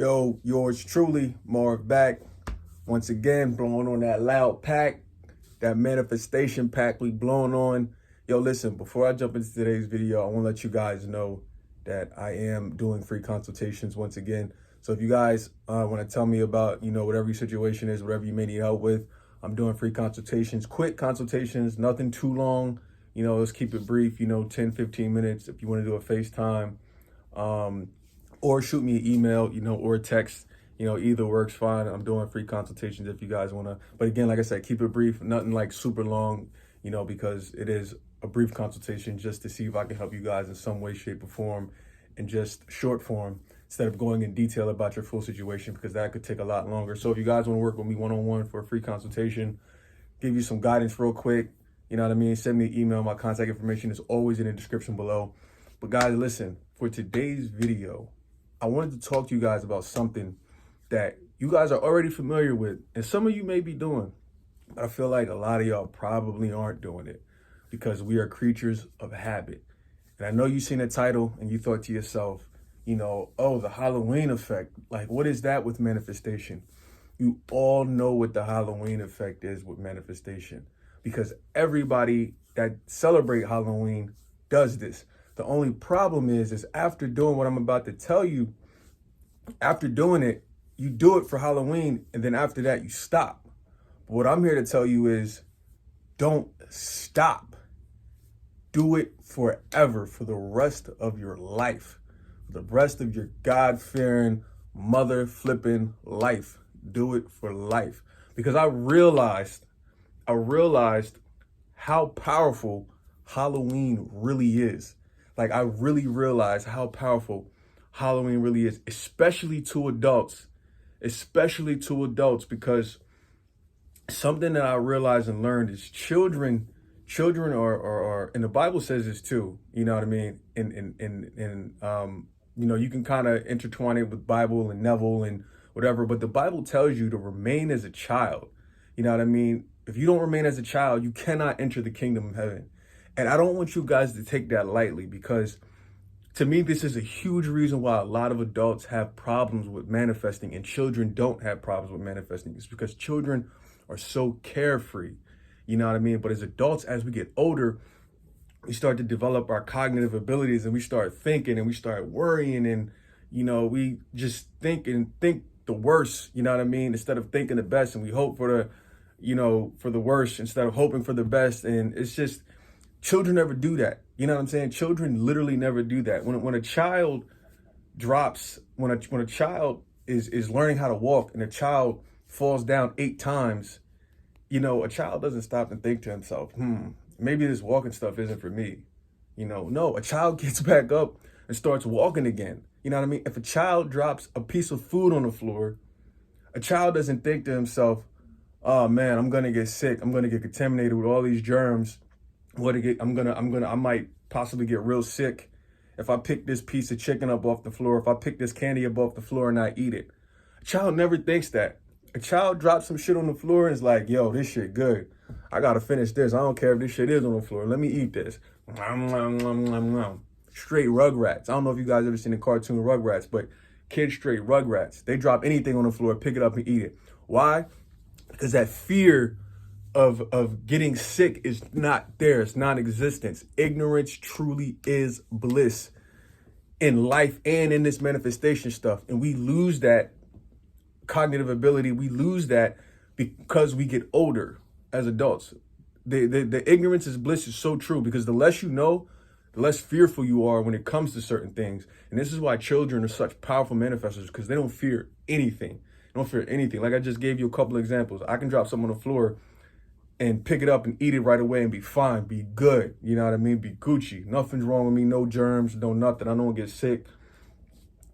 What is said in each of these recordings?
Yo, yours truly, Marv back. Once again, blowing on that loud pack, that manifestation pack we blowing on. Yo, listen, before I jump into today's video, I want to let you guys know that I am doing free consultations once again. So if you guys want to tell me about, whatever your situation is, whatever you may need help with, I'm doing free consultations, quick consultations, nothing too long. Let's keep it brief, 10, 15 minutes if you want to do a FaceTime. Or shoot me an email, or a text, either works fine. I'm doing free consultations if you guys want to. But again, like I said, keep it brief, nothing like super long, because it is a brief consultation just to see if I can help you guys in some way, shape, or form, in just short form, instead of going in detail about your full situation, because that could take a lot longer. So if you guys want to work with me one-on-one for a free consultation, give you some guidance real quick, send me an email. My contact information is always in the description below. But guys, listen, for today's video, I wanted to talk to you guys about something that you guys are already familiar with, and some of you may be doing, but I feel like a lot of y'all probably aren't doing it because we are creatures of habit. And I know you've seen the title and you thought to yourself, oh, the Halloween effect. Like, what is that with manifestation? You all know what the Halloween effect is with manifestation, because everybody that celebrate Halloween does this. The only problem is after doing what I'm about to tell you, after doing it, you do it for Halloween, and then after that, you stop. But what I'm here to tell you is don't stop. Do it forever, for the rest of your life, for the rest of your God-fearing, mother-flipping life. Do it for life. Because I realized how powerful Halloween really is. Like, I really realized how powerful Halloween really is, especially to adults, because something that I realized and learned is children are, and the Bible says this too, you know what I mean? And you can kind of intertwine it with Bible and Neville and whatever, but the Bible tells you to remain as a child. You know what I mean? If you don't remain as a child, you cannot enter the kingdom of heaven. And I don't want you guys to take that lightly, because to me, this is a huge reason why a lot of adults have problems with manifesting and children don't have problems with manifesting. It's because children are so carefree, you know what I mean? But as adults, as we get older, we start to develop our cognitive abilities, and we start thinking, and we start worrying, and, we just think the worst, you know what I mean? Instead of thinking the best, and we hope for the worst instead of hoping for the best. And it's just, children never do that. You know what I'm saying? Children literally never do that. When a child drops, when a child is learning how to walk, and a child falls down 8 times, a child doesn't stop and think to himself, maybe this walking stuff isn't for me. No, a child gets back up and starts walking again. You know what I mean? If a child drops a piece of food on the floor, a child doesn't think to himself, oh man, I'm gonna get sick. I'm gonna get contaminated with all these germs. I might possibly get real sick if I pick this piece of chicken up off the floor, if I pick this candy up off the floor and I eat it. A child never thinks that. A child drops some shit on the floor and is like, yo, this shit good. I gotta finish this. I don't care if this shit is on the floor. Let me eat this. Straight Rugrats. I don't know if you guys ever seen the cartoon Rugrats, but kids straight Rugrats. They drop anything on the floor, pick it up and eat it. Why? Because that fear of getting sick is not there. It's non-existent. Ignorance truly is bliss in life and in this manifestation stuff. And we lose that cognitive ability. We lose that because we get older as adults. The ignorance is bliss is so true, because the less you know, the less fearful you are when it comes to certain things. And this is why children are such powerful manifestors, because they don't fear anything. They don't fear anything. Like I just gave you a couple of examples. I can drop something on the floor and pick it up and eat it right away and be fine, be good. You know what I mean? Be Gucci. Nothing's wrong with me. No germs, no nothing. I don't get sick.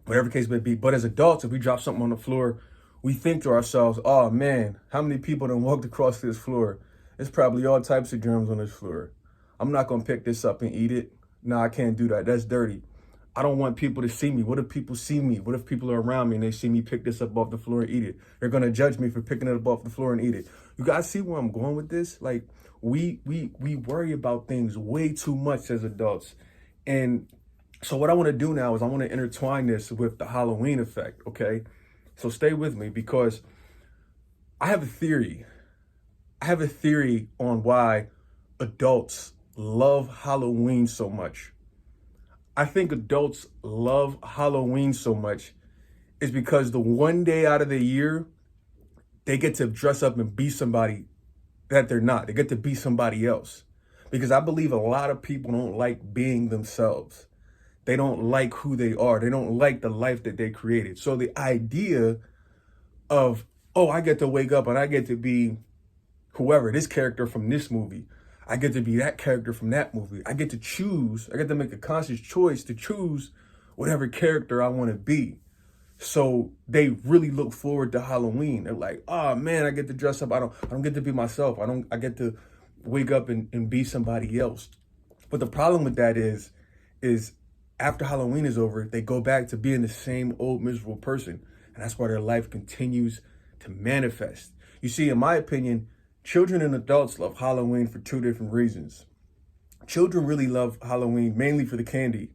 Whatever the case may be. But as adults, if we drop something on the floor, we think to ourselves, oh man, how many people done walked across this floor? There's probably all types of germs on this floor. I'm not gonna pick this up and eat it. No, I can't do that. That's dirty. I don't want people to see me. What if people see me? What if people are around me and they see me pick this up off the floor and eat it? They're going to judge me for picking it up off the floor and eat it. You guys see where I'm going with this? Like, we worry about things way too much as adults. And So what I want to do now is I want to intertwine this with the Halloween effect, okay? So stay with me because I have a theory. I have a theory on why adults love Halloween so much. I think adults love Halloween so much is because the one day out of the year, they get to dress up and be somebody that they're not. They get to be somebody else. Because I believe a lot of people don't like being themselves. They don't like who they are. They don't like the life that they created. So the idea of, oh, I get to wake up and I get to be whoever, this character from this movie. I get to be that character from that movie. I get to choose. I get to make a conscious choice to choose whatever character I want to be. So they really look forward to Halloween. They're like, oh man, I get to dress up. I don't get to be myself. I get to wake up and be somebody else. But the problem with that is after Halloween is over, they go back to being the same old miserable person. And that's why their life continues to manifest. You see, in my opinion, children and adults love Halloween for two different reasons. Children really love Halloween mainly for the candy,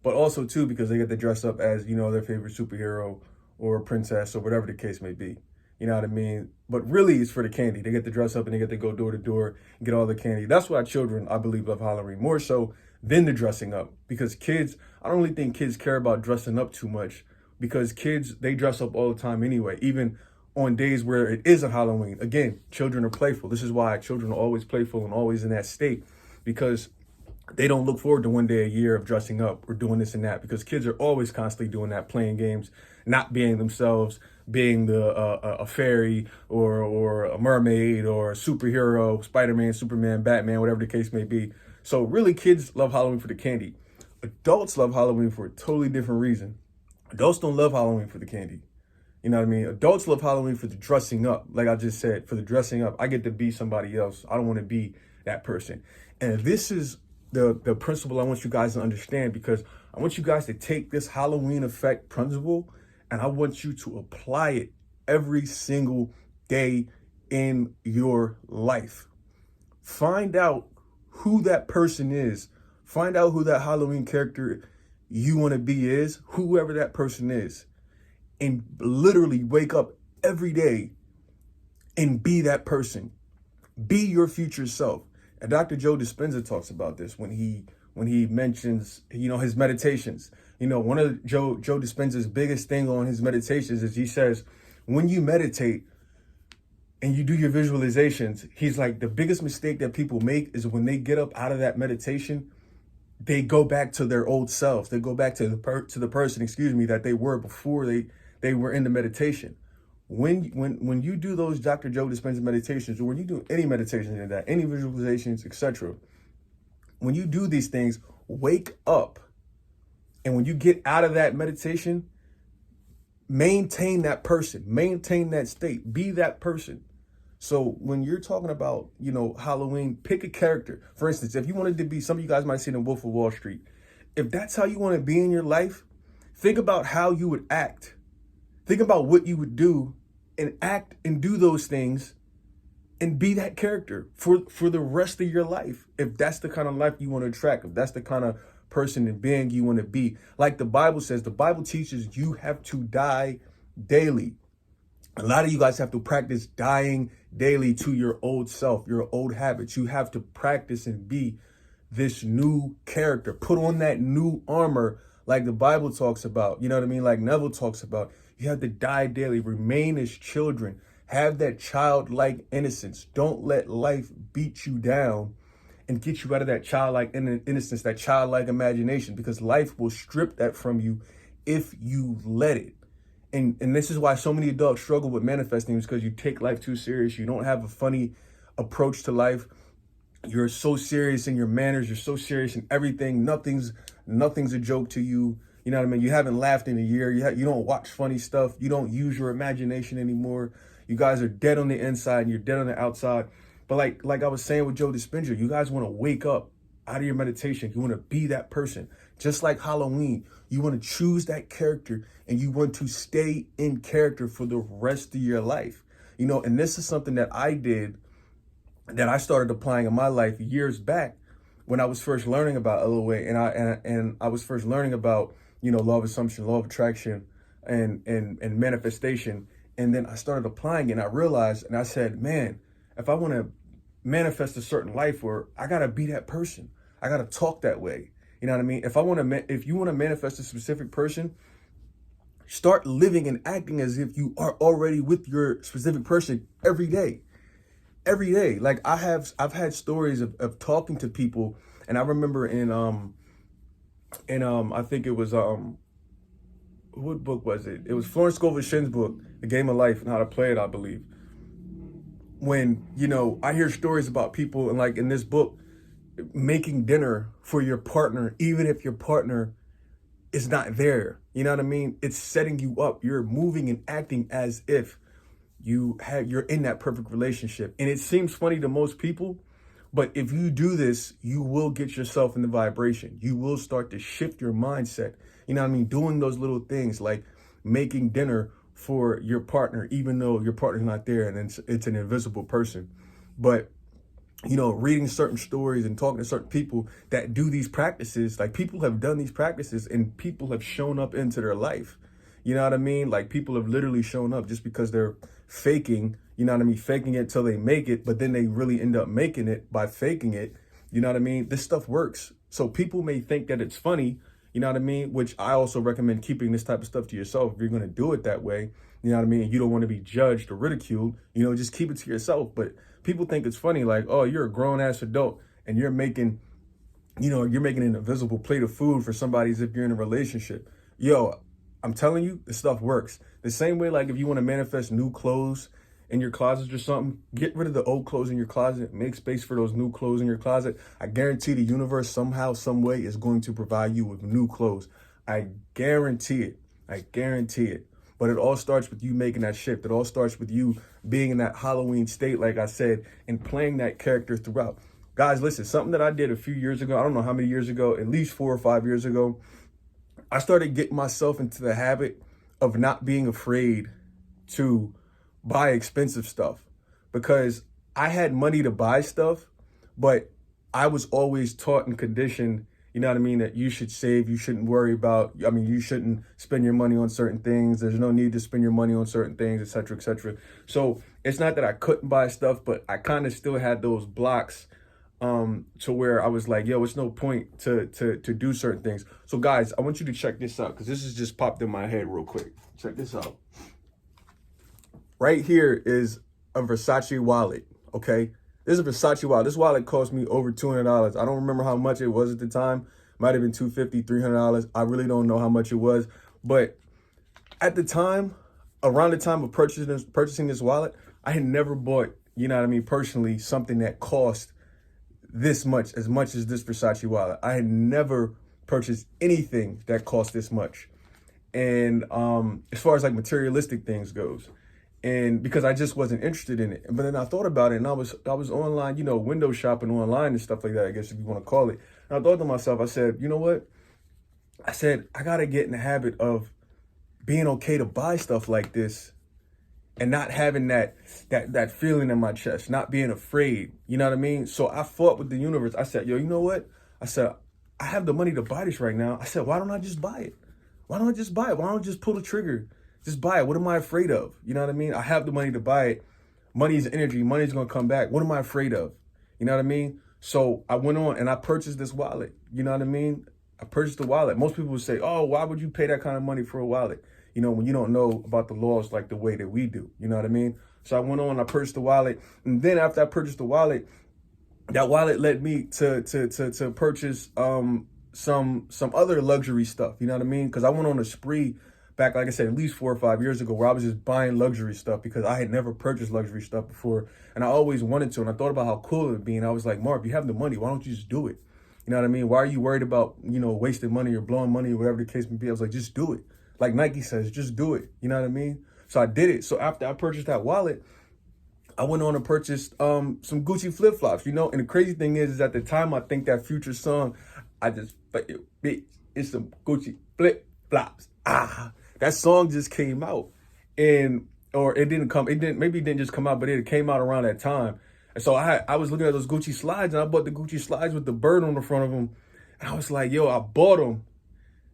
but also too because they get to dress up as, you know, their favorite superhero or princess or whatever the case may be. You know what I mean? But really it's for the candy. They get to dress up and they get to go door to door and get all the candy. That's why children, I believe, love Halloween more so than the dressing up. Because kids, I don't really think kids care about dressing up too much because kids, they dress up all the time anyway, even on days where it isn't Halloween. Again, children are playful. This is why children are always playful and always in that state because they don't look forward to one day a year of dressing up or doing this and that because kids are always constantly doing that, playing games, not being themselves, being a fairy or a mermaid or a superhero, Spider-Man, Superman, Batman, whatever the case may be. So really kids love Halloween for the candy. Adults love Halloween for a totally different reason. Adults don't love Halloween for the candy. You know what I mean? Adults love Halloween for the dressing up. Like I just said, for the dressing up. I get to be somebody else. I don't want to be that person. And this is the principle I want you guys to understand because I want you guys to take this Halloween effect principle and I want you to apply it every single day in your life. Find out who that person is. Find out who that Halloween character you want to be is, whoever that person is. And literally wake up every day and be that person. Be your future self. And Dr. Joe Dispenza talks about this when he mentions, you know, his meditations. You know, one of Joe Dispenza's biggest thing on his meditations is he says, when you meditate and you do your visualizations, he's like, the biggest mistake that people make is when they get up out of that meditation, they go back to their old selves. They go back to the person, that they were before they were in the meditation. When you do those Dr. Joe Dispenza meditations, or when you do any meditations in that, any visualizations, etc., when you do these things, wake up. And when you get out of that meditation, maintain that person, maintain that state, be that person. So when you're talking about, you know, Halloween, pick a character. For instance, if you wanted to be, some of you guys might see it in Wolf of Wall Street. If that's how you want to be in your life, think about how you would act. Think about what you would do and act and do those things and be that character for the rest of your life. If that's the kind of life you want to attract, if that's the kind of person and being you want to be. Like the Bible says, the Bible teaches you have to die daily. A lot of you guys have to practice dying daily to your old self, your old habits. You have to practice and be this new character. Put on that new armor like the Bible talks about. You know what I mean? Like Neville talks about. You have to die daily. Remain as children. Have that childlike innocence. Don't let life beat you down and get you out of that childlike innocence, that childlike imagination, because life will strip that from you if you let it. And this is why so many adults struggle with manifesting, is because you take life too serious. You don't have a funny approach to life. You're so serious in your manners. You're so serious in everything. Nothing's a joke to you. You know what I mean? You haven't laughed in a year. You don't watch funny stuff. You don't use your imagination anymore. You guys are dead on the inside and you're dead on the outside. But like I was saying with Joe Dispenza, you guys want to wake up out of your meditation. You want to be that person. Just like Halloween, you want to choose that character and you want to stay in character for the rest of your life. You know, and this is something that I did, that I started applying in my life years back. when I was first learning about LOA, and I was first learning about, you know, law of assumption, law of attraction, and manifestation. And then I started applying it, and I realized, and I said, man, if I want to manifest a certain life, where I got to be that person, I got to talk that way. You know what I mean? If you want to manifest a specific person, start living and acting as if you are already with your specific person every day. Every day. Like I've had stories of talking to people, and I remember in I think it was what book was it? It was Florence Scovel Shinn's book, The Game of Life and How to Play It, I believe. When, you know, I hear stories about people, and like in this book, making dinner for your partner, even if your partner is not there. You know what I mean? It's setting you up. You're moving and acting as if you're in that perfect relationship. And it seems funny to most people, but if you do this, you will get yourself in the vibration. You will start to shift your mindset. You know what I mean? Doing those little things like making dinner for your partner, even though your partner's not there and it's an invisible person. But, you know, reading certain stories and talking to certain people that do these practices, like people have done these practices and people have shown up into their life. You know what I mean? Like people have literally shown up just because they're faking, you know what I mean? Faking it till they make it, but then they really end up making it by faking it. You know what I mean? This stuff works. So people may think that it's funny, you know what I mean? Which I also recommend keeping this type of stuff to yourself. If you're going to do it that way, you know what I mean? You don't want to be judged or ridiculed, you know, just keep it to yourself. But people think it's funny, like, oh, you're a grown ass adult and you're making an invisible plate of food for somebody as if you're in a relationship. Yo, I'm telling you, this stuff works. The same way, like if you want to manifest new clothes in your closet or something, get rid of the old clothes in your closet, make space for those new clothes in your closet. I guarantee the universe somehow, some way is going to provide you with new clothes. I guarantee it. I guarantee it. But it all starts with you making that shift. It all starts with you being in that Halloween state, like I said, and playing that character throughout. Guys, listen, something that I did a few years ago, I don't know how many years ago, at least 4 or 5 years ago, I started getting myself into the habit of not being afraid to buy expensive stuff, because I had money to buy stuff, but I was always taught and conditioned, you know what I mean, that you should save, you shouldn't worry about, I mean, you shouldn't spend your money on certain things. There's no need to spend your money on certain things, et cetera, et cetera. So it's not that I couldn't buy stuff, but I kind of still had those blocks to where I was like, yo, it's no point to do certain things. So guys, I want you to check this out, because this has just popped in my head real quick. Check this out. Right here is a Versace wallet, okay? This is a Versace wallet. This wallet cost me over $200. I don't remember how much it was at the time. Might have been $250, $300. I really don't know how much it was. But at the time, around the time of purchasing this wallet, I had never bought, you know what I mean, personally, something that cost this much as this Versace wallet. I had never purchased anything that cost this much. And as far as like materialistic things goes, and because I just wasn't interested in it. But then I thought about it, and I was online, you know, window shopping online and stuff like that, I guess if you want to call it. And I thought to myself, I said, you know what? I said, I got to get in the habit of being okay to buy stuff like this and not having that feeling in my chest, not being afraid, you know what I mean? So I fought with the universe. I said, yo, you know what? I said, I have the money to buy this right now. I said, why don't I just buy it? Why don't I just buy it? Why don't I just pull the trigger? Just buy it. What am I afraid of? You know what I mean? I have the money to buy it. Money is energy. Money is going to come back. What am I afraid of? You know what I mean? So I went on and I purchased this wallet. You know what I mean? I purchased the wallet. Most people would say, oh, why would you pay that kind of money for a wallet? You know, when you don't know about the laws like the way that we do. You know what I mean? So I went on, I purchased the wallet. And then after I purchased the wallet, that wallet led me to purchase some other luxury stuff. You know what I mean? Because I went on a spree back, like I said, at least 4 or 5 years ago, where I was just buying luxury stuff because I had never purchased luxury stuff before. And I always wanted to. And I thought about how cool it would be. And I was like, Mark, you have the money. Why don't you just do it? You know what I mean? Why are you worried about, you know, wasting money or blowing money or whatever the case may be? I was like, just do it. Like Nike says, just do it. You know what I mean? So I did it. So after I purchased that wallet, I went on and purchased some Gucci flip-flops, you know? And the crazy thing is at the time, I think that Future song, it's some Gucci flip-flops. That song just came out. Maybe it didn't just come out, but it came out around that time. And so I was looking at those Gucci slides, and I bought the Gucci slides with the bird on the front of them. And I was like, yo, I bought them.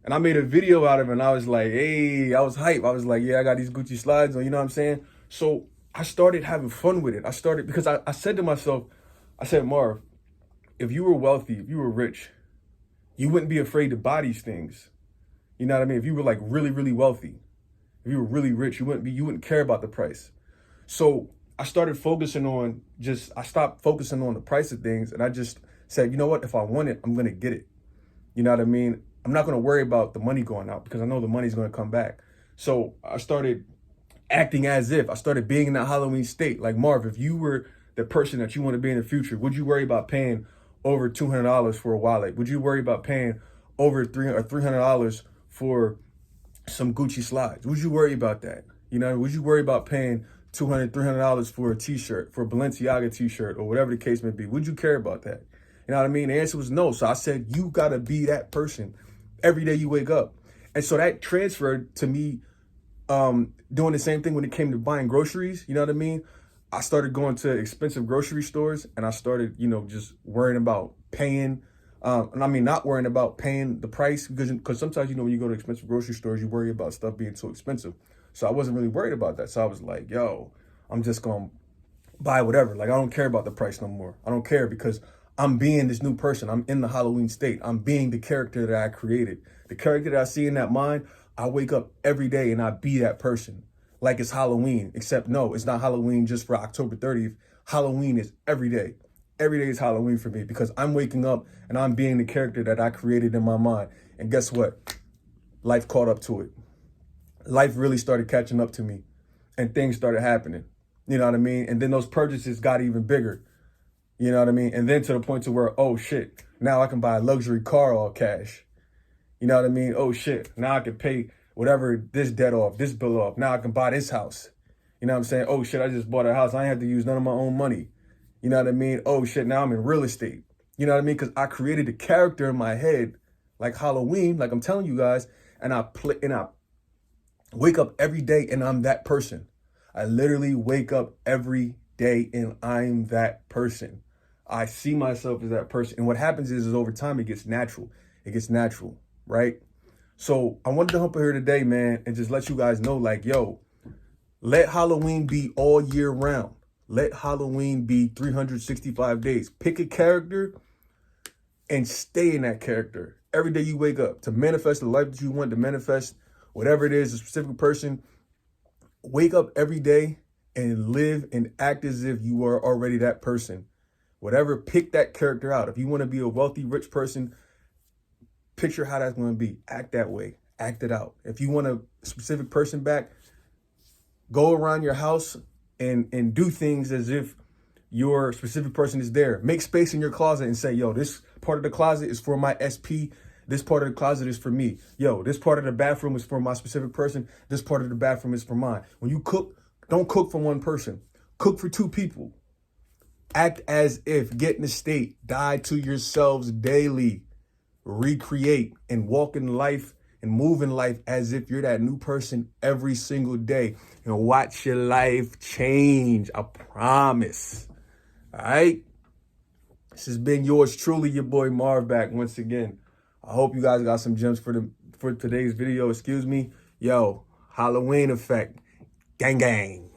And I made a video out of it, and I was like, hey, I was hype. I was like, yeah, I got these Gucci slides on, you know what I'm saying? So I started having fun with it. Because I said to myself, I said, Marv, if you were wealthy, if you were rich, you wouldn't be afraid to buy these things. You know what I mean? If you were like really, really wealthy, if you were really rich, you wouldn't care about the price. So I started focusing on I stopped focusing on the price of things, and I just said, you know what? If I want it, I'm going to get it. You know what I mean? I'm not going to worry about the money going out because I know the money's going to come back. So I started acting as if. I started being in that Halloween state. Like, Marv, if you were the person that you want to be in the future, would you worry about paying over $200 for a wallet? Would you worry about paying over $300 for some Gucci slides? Would you worry about that? You know, would you worry about paying $300 for a t-shirt, for a Balenciaga t-shirt, or whatever the case may be? Would you care about that? You know what I mean? The answer was no. So I said, you got to be that person every day you wake up. And so that transferred to me doing the same thing when it came to buying groceries. You know what I mean? I started going to expensive grocery stores, and I started, just worrying about paying. And I mean, not worrying about paying the price, because sometimes, when you go to expensive grocery stores, you worry about stuff being so expensive. So I wasn't really worried about that. So I was like, yo, I'm just going to buy whatever. Like, I don't care about the price no more. I don't care because I'm being this new person. I'm in the Halloween state. I'm being the character that I created. The character that I see in that mind, I wake up every day and I be that person. Like it's Halloween, except no, it's not Halloween just for October 30th. Halloween is every day. Every day is Halloween for me because I'm waking up and I'm being the character that I created in my mind. And guess what? Life caught up to it. Life really started catching up to me and things started happening. You know what I mean? And then those purchases got even bigger. You know what I mean? And then to the point to where, oh shit, now I can buy a luxury car all cash. You know what I mean? Oh shit, now I can pay whatever, this debt off, this bill off. Now I can buy this house. You know what I'm saying? Oh shit, I just bought a house. I ain't have to use none of my own money. You know what I mean? Oh shit, now I'm in real estate. You know what I mean? Because I created a character in my head, like Halloween, like I'm telling you guys, and I wake up every day and I'm that person. I literally wake up every day and I'm that person. I see myself as that person. And what happens is over time, it gets natural. It gets natural, right? So I wanted to hop here today, man, and just let you guys know, like, yo, let Halloween be all year round. Let Halloween be 365 days. Pick a character and stay in that character. Every day you wake up to manifest the life that you want, to manifest whatever it is, a specific person. Wake up every day and live and act as if you are already that person. Whatever, pick that character out. If you want to be a wealthy, rich person, picture how that's going to be. Act that way. Act it out. If you want a specific person back, go around your house and do things as if your specific person is there. Make space in your closet and say, yo, this part of the closet is for my SP. This part of the closet is for me. Yo, this part of the bathroom is for my specific person. This part of the bathroom is for mine. When you cook, don't cook for one person. Cook for two people. Act as if, get in the state, die to yourselves daily, recreate and walk in life and move in life as if you're that new person every single day and watch your life change. I promise. All right. This has been yours truly, your boy Marv, back once again. I hope you guys got some gems for today's video. Excuse me. Yo, Halloween effect. Gang, gang.